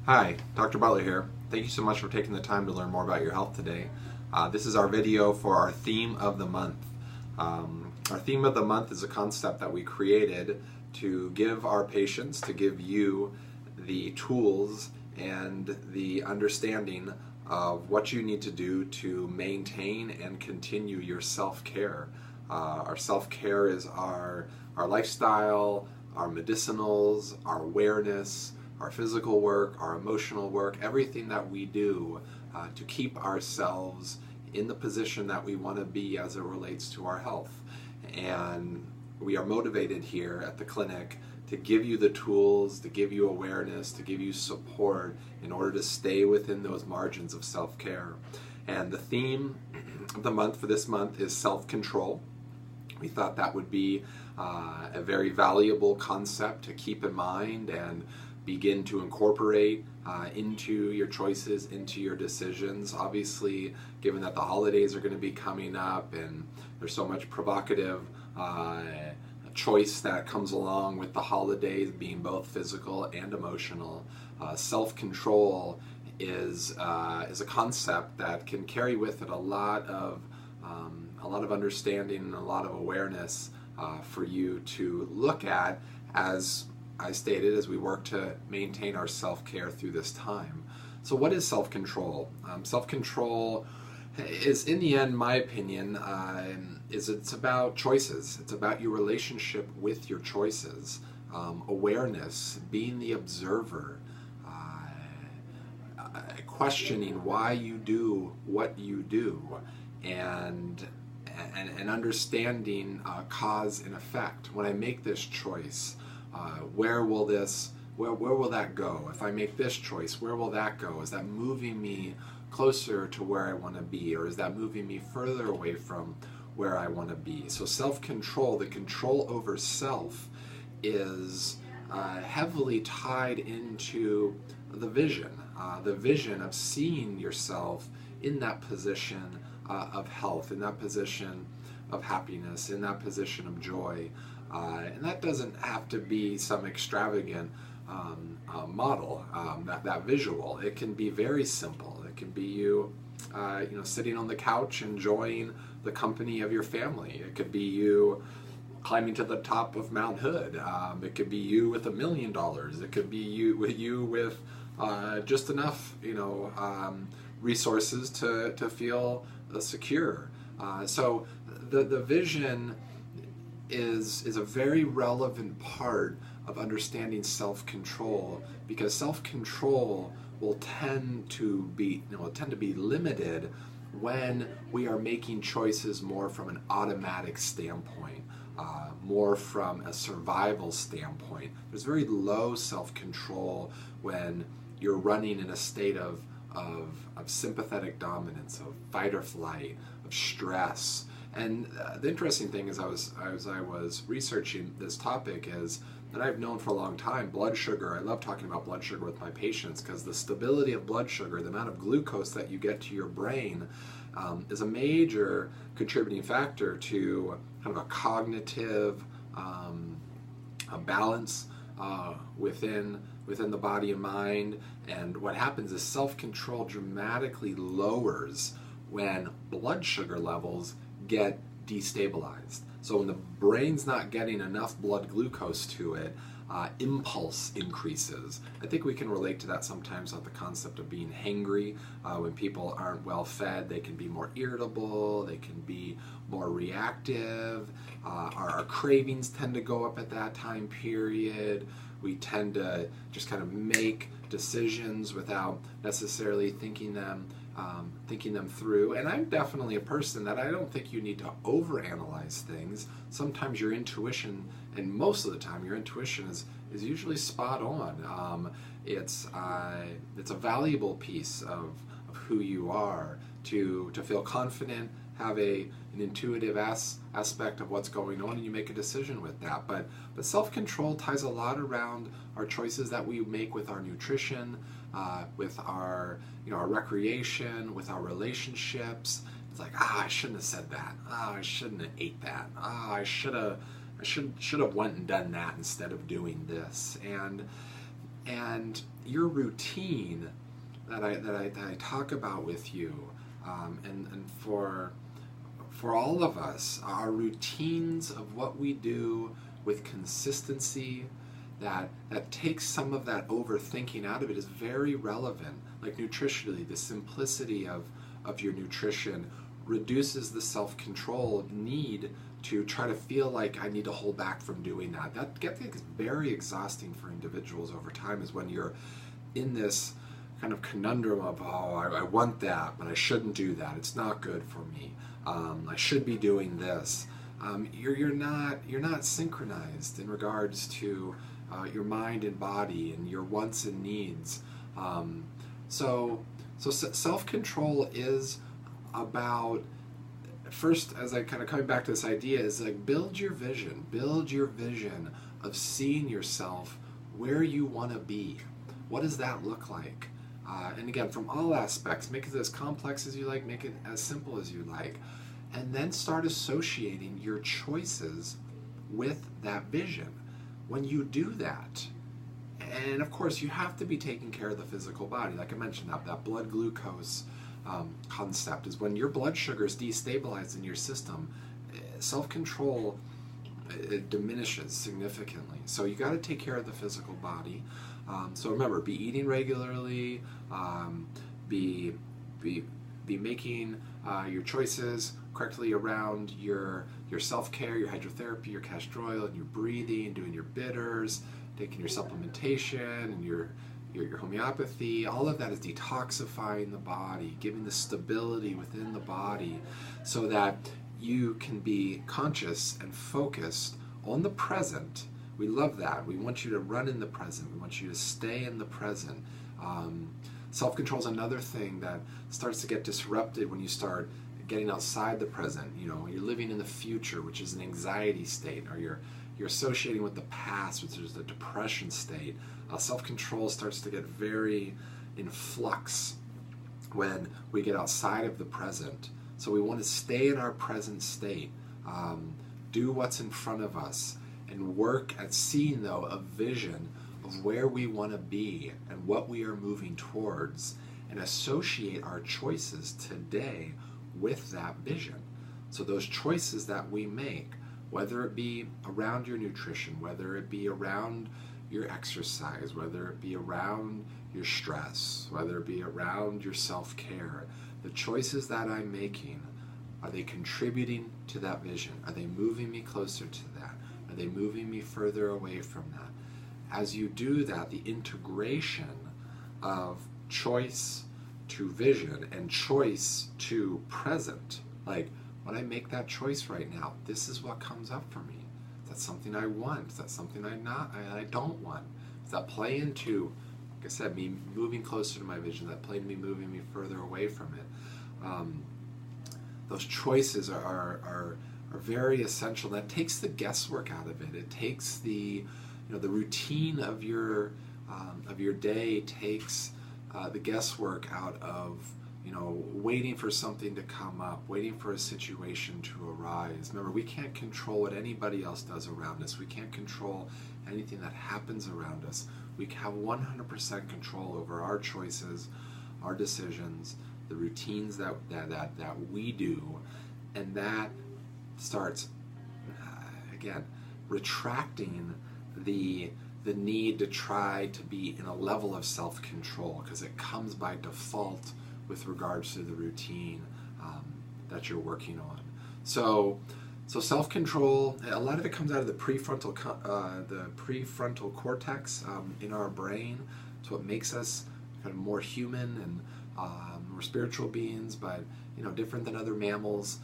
Hi, Dr. Butler here. Thank you so much for taking the time to learn more about your health today. This is our video for our theme of the month. Our theme of the month is a concept that we created to give our patients, to give you the tools and the understanding of what you need to do to maintain and continue your self-care. Our self-care is our lifestyle, our medicinals, our awareness, our physical work, our emotional work, everything that we do to keep ourselves in the position that we want to be as it relates to our health. And we are motivated here at the clinic to give you the tools, to give you awareness, to give you support in order to stay within those margins of self-care. And the theme of the month for this month is self-control. We thought that would be a very valuable concept to keep in mind and begin to incorporate into your choices, into your decisions. Obviously, given that the holidays are going to be coming up and there's so much provocative choice that comes along with the holidays being both physical and emotional, self-control is a concept that can carry with it a lot of understanding and a lot of awareness for you to look at, as I stated, as we work to maintain our self-care through this time. So what is self-control? Self-control is, in the end, my opinion, it's about choices. It's about your relationship with your choices, awareness, being the observer, questioning why you do what you do, and understanding cause and effect. When I make this choice, where will that go? If I make this choice, where will that go? Is that moving me closer to where I want to be, or is that moving me further away from where I want to be? So self-control, the control over self, is heavily tied into the vision of seeing yourself in that position of health, in that position of happiness, in that position of joy. And that doesn't have to be some extravagant model, that visual. It can be very simple. It can be you sitting on the couch enjoying the company of your family. It could be you climbing to the top of Mount Hood. It could be you with $1 million. It could be you with just enough resources to feel secure. So the vision is a very relevant part of understanding self-control, because self-control will tend to be limited when we are making choices more from an automatic standpoint, more from a survival standpoint. There's very low self-control when you're running in a state of sympathetic dominance, of fight or flight, of stress. And the interesting thing is, as I was researching this topic, is that I've known for a long time blood sugar. I love talking about blood sugar with my patients, because the stability of blood sugar, the amount of glucose that you get to your brain, is a major contributing factor to kind of a cognitive a balance within the body and mind. And what happens is self-control dramatically lowers when blood sugar levels get destabilized. So when the brain's not getting enough blood glucose to it, impulse increases. I think we can relate to that sometimes on the concept of being hangry. When people aren't well fed, they can be more irritable, they can be more reactive. Our cravings tend to go up at that time period. We tend to just kind of make decisions without necessarily thinking them through. And I'm definitely a person that I don't think you need to overanalyze things. Sometimes your intuition, and most of the time your intuition is usually spot on. It's a valuable piece of who you are to feel confident, have an intuitive aspect of what's going on, and you make a decision with that. But self-control ties a lot around our choices that we make with our nutrition, with our our recreation, with our relationships. It's like, I shouldn't have said that. I shouldn't have ate that. I should have went and done that instead of doing this. And And your routine that I talk about with you, and for all of us, our routines of what we do with consistency, that takes some of that overthinking out of it, is very relevant. Like nutritionally, the simplicity of your nutrition reduces the self-control need to try to feel like I need to hold back from doing that. That gets very exhausting for individuals over time, is when you're in this kind of conundrum of, oh, I want that, but I shouldn't do that. It's not good for me. I should be doing this. You're not synchronized in regards to your mind and body and your wants and needs. So self-control is about, first, as I kind of coming back to this idea, is like build your vision of seeing yourself where you want to be. What does that look like? And again, from all aspects, make it as complex as you like, make it as simple as you like, and then start associating your choices with that vision. When you do that, and of course you have to be taking care of the physical body, like I mentioned, that blood glucose concept is when your blood sugar is destabilized in your system, self-control it diminishes significantly. So you got to take care of the physical body. So remember, be eating regularly, be making your choices correctly around your self-care, your hydrotherapy, your castor oil, and your breathing, doing your bitters, taking your supplementation and your homeopathy. All of that is detoxifying the body, giving the stability within the body so that you can be conscious and focused on the present. We love that. We want you to run in the present. We want you to stay in the present. Self-control is another thing that starts to get disrupted when you start getting outside the present. You know, you're living in the future, which is an anxiety state, or you're associating with the past, which is the depression state. Self-control starts to get very in flux when we get outside of the present. So we want to stay in our present state, do what's in front of us, and work at seeing, though, a vision of where we want to be and what we are moving towards, and associate our choices today with that vision. So those choices that we make, whether it be around your nutrition, whether it be around your exercise, whether it be around your stress, whether it be around your self-care, the choices that I'm making, are they contributing to that vision? Are they moving me closer to that? Are they moving me further away from that? As you do that, the integration of choice to vision and choice to present, like when I make that choice right now, this is what comes up for me. Is that something I want? Is that something I don't want? Does that play into, like I said, me moving closer to my vision? Does that play into me moving me further away from it? Those choices are very essential. That takes the guesswork out of it. It takes the routine of your day, takes the guesswork out of waiting for something to come up, waiting for a situation to arise. Remember, we can't control what anybody else does around us. We can't control anything that happens around us. We have 100% control over our choices, our decisions, the routines that we do, and that starts again retracting the need to try to be in a level of self-control, because it comes by default with regards to the routine that you're working on. So self-control, a lot of it comes out of the prefrontal cortex in our brain. It's what makes us kind of more human, and we're spiritual beings, but different than other mammals.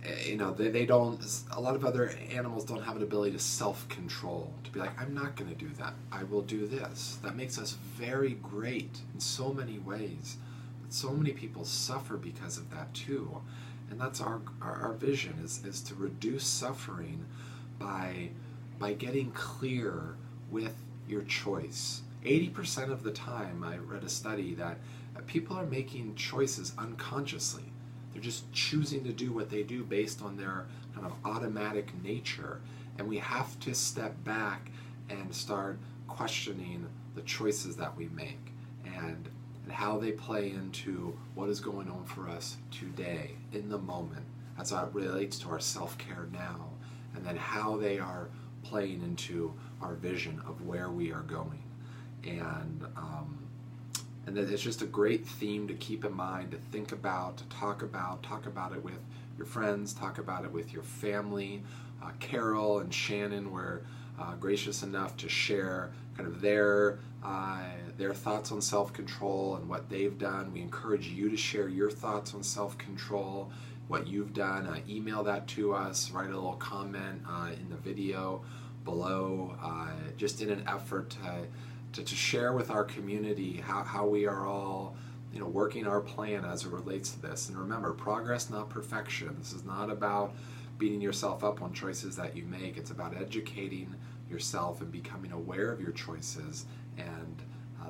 They don't, a lot of other animals don't have an ability to self-control, to be like, I'm not going to do that, I will do this. That makes us very great in so many ways, but so many people suffer because of that too. And that's our vision, is to reduce suffering by getting clear with your choice. 80% of the time, I read a study that people are making choices unconsciously. They're just choosing to do what they do based on their kind of automatic nature. And we have to step back and start questioning the choices that we make and how they play into what is going on for us today, in the moment, as it relates to our self-care now, and then how they are playing into our vision of where we are going. And that it's just a great theme to keep in mind, to think about, to talk about it with your friends, talk about it with your family. Carol and Shannon were gracious enough to share kind of their thoughts on self-control and what they've done. We encourage you to share your thoughts on self-control, what you've done. Email that to us, write a little comment in the video below, just in an effort to share with our community how we are all working our plan as it relates to this. And remember, progress, not perfection. This is not about beating yourself up on choices that you make. It's about educating yourself and becoming aware of your choices and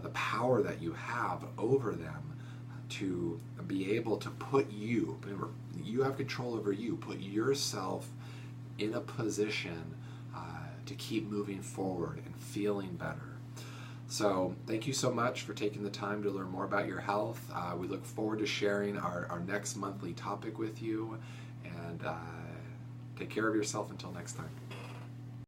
the power that you have over them to be able to put you, remember, you have control over you, put yourself in a position to keep moving forward and feeling better. So thank you so much for taking the time to learn more about your health. We look forward to sharing our next monthly topic with you, and take care of yourself until next time.